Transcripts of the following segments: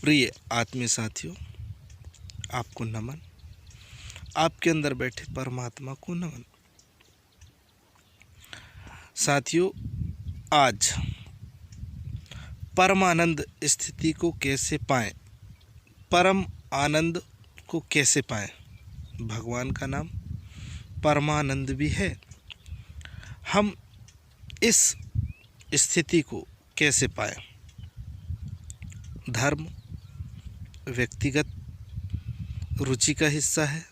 प्रिय आत्मीय साथियों, आपको नमन। आपके अंदर बैठे परमात्मा को नमन। साथियों, आज परम आनंद स्थिति को कैसे पाएं, परम आनंद को कैसे पाएं। भगवान का नाम परमानंद भी है। हम इस स्थिति को कैसे पाएं। धर्म व्यक्तिगत रुचि का हिस्सा है।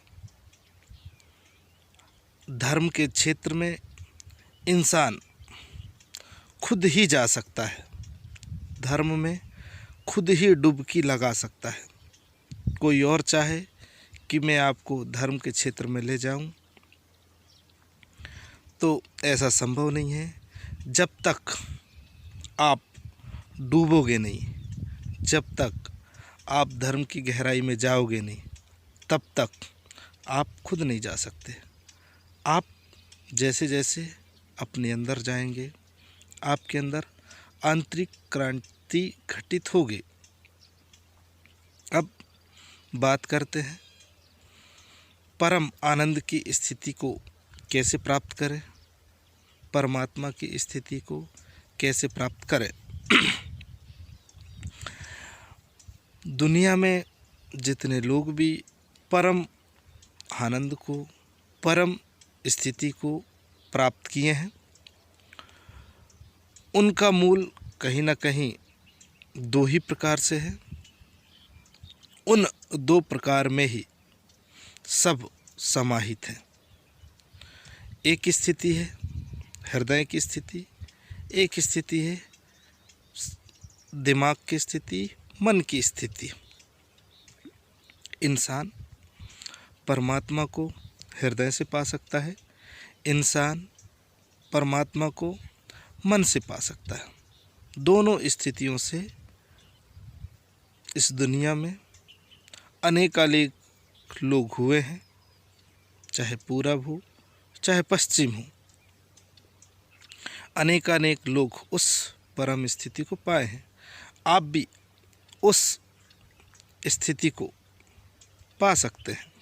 धर्म के क्षेत्र में इंसान खुद ही जा सकता है, धर्म में खुद ही डुबकी लगा सकता है। कोई और चाहे कि मैं आपको धर्म के क्षेत्र में ले जाऊं, तो ऐसा संभव नहीं है। जब तक आप डूबोगे नहीं, जब तक आप धर्म की गहराई में जाओगे नहीं, तब तक आप खुद नहीं जा सकते। आप जैसे जैसे अपने अंदर जाएंगे, आपके अंदर आंतरिक क्रांति घटित होगी। अब बात करते हैं परम आनंद की स्थिति को कैसे प्राप्त करें, परमात्मा की स्थिति को कैसे प्राप्त करें। दुनिया में जितने लोग भी परम आनंद को, परम स्थिति को प्राप्त किए हैं, उनका मूल कहीं ना कहीं दो ही प्रकार से है। उन दो प्रकार में ही सब समाहित है। एक स्थिति है हृदय की स्थिति, एक स्थिति है दिमाग की स्थिति, मन की स्थिति। इंसान परमात्मा को हृदय से पा सकता है, इंसान परमात्मा को मन से पा सकता है। दोनों स्थितियों से इस दुनिया में अनेकानेक लोग हुए हैं, चाहे पूरब हो चाहे पश्चिम हो। अनेकानेक लोग उस परम स्थिति को पाए हैं। आप भी उस स्थिति को पा सकते हैं।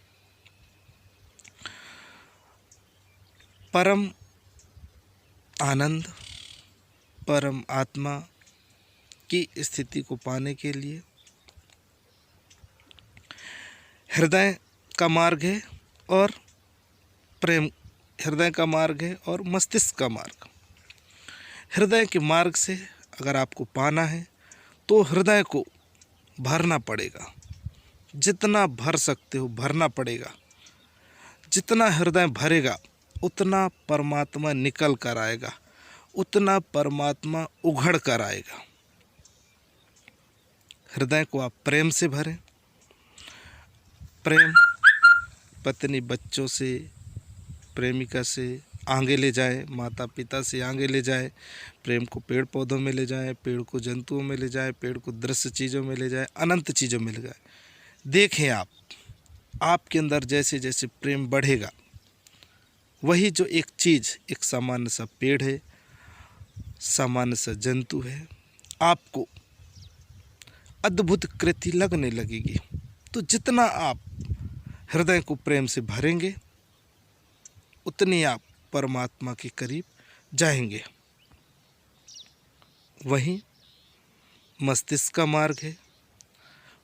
परम आनंद, परम आत्मा की स्थिति को पाने के लिए हृदय का मार्ग है और प्रेम, हृदय का मार्ग है और मस्तिष्क का मार्ग। हृदय के मार्ग से अगर आपको पाना है तो हृदय को भरना पड़ेगा। जितना भर सकते हो भरना पड़ेगा। जितना हृदय भरेगा उतना परमात्मा निकल कर आएगा, उतना परमात्मा उघड़ कर आएगा। हृदय को आप प्रेम से भरें। प्रेम पत्नी बच्चों से, प्रेमिका से आगे ले जाए, माता पिता से आगे ले जाए। प्रेम को पेड़ पौधों में ले जाए, पेड़ को जंतुओं में ले जाए, पेड़ को दृश्य चीज़ों में ले जाए, अनंत चीज़ों में ले जाए। देखें आप, आपके अंदर जैसे जैसे प्रेम बढ़ेगा, वही जो एक चीज़, एक सामान्य सा पेड़ है, सामान्य सा जंतु है, आपको अद्भुत कृति लगने लगेगी। तो जितना आप हृदय को प्रेम से भरेंगे, उतनी आप परमात्मा के करीब जाएंगे। वहीं मस्तिष्क का मार्ग है।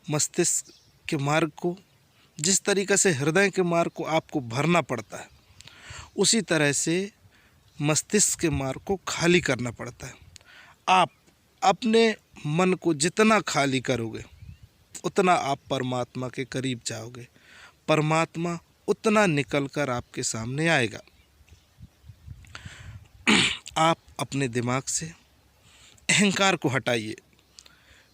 मस्तिष्क के मार्ग को जिस तरीक़े से हृदय के मार्ग को आपको भरना पड़ता है, उसी तरह से मस्तिष्क के मार्ग को खाली करना पड़ता है। आप अपने मन को जितना खाली करोगे, उतना आप परमात्मा के करीब जाओगे। परमात्मा उतना निकल कर आपके सामने आएगा। आप अपने दिमाग से अहंकार को हटाइए,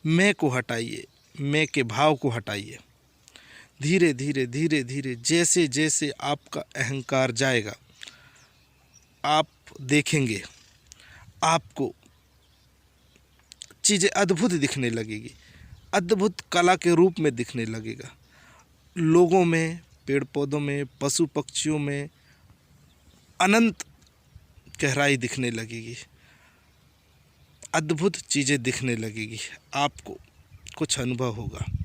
मैं को हटाइए, मैं के भाव को हटाइए। धीरे धीरे धीरे धीरे जैसे जैसे आपका अहंकार जाएगा, आप देखेंगे आपको चीज़ें अद्भुत दिखने लगेगी, अद्भुत कला के रूप में दिखने लगेगा। लोगों में, पेड़ पौधों में, पशु पक्षियों में अनंत गहराई दिखने लगेगी, अद्भुत चीज़ें दिखने लगेगी। आपको कुछ अनुभव होगा।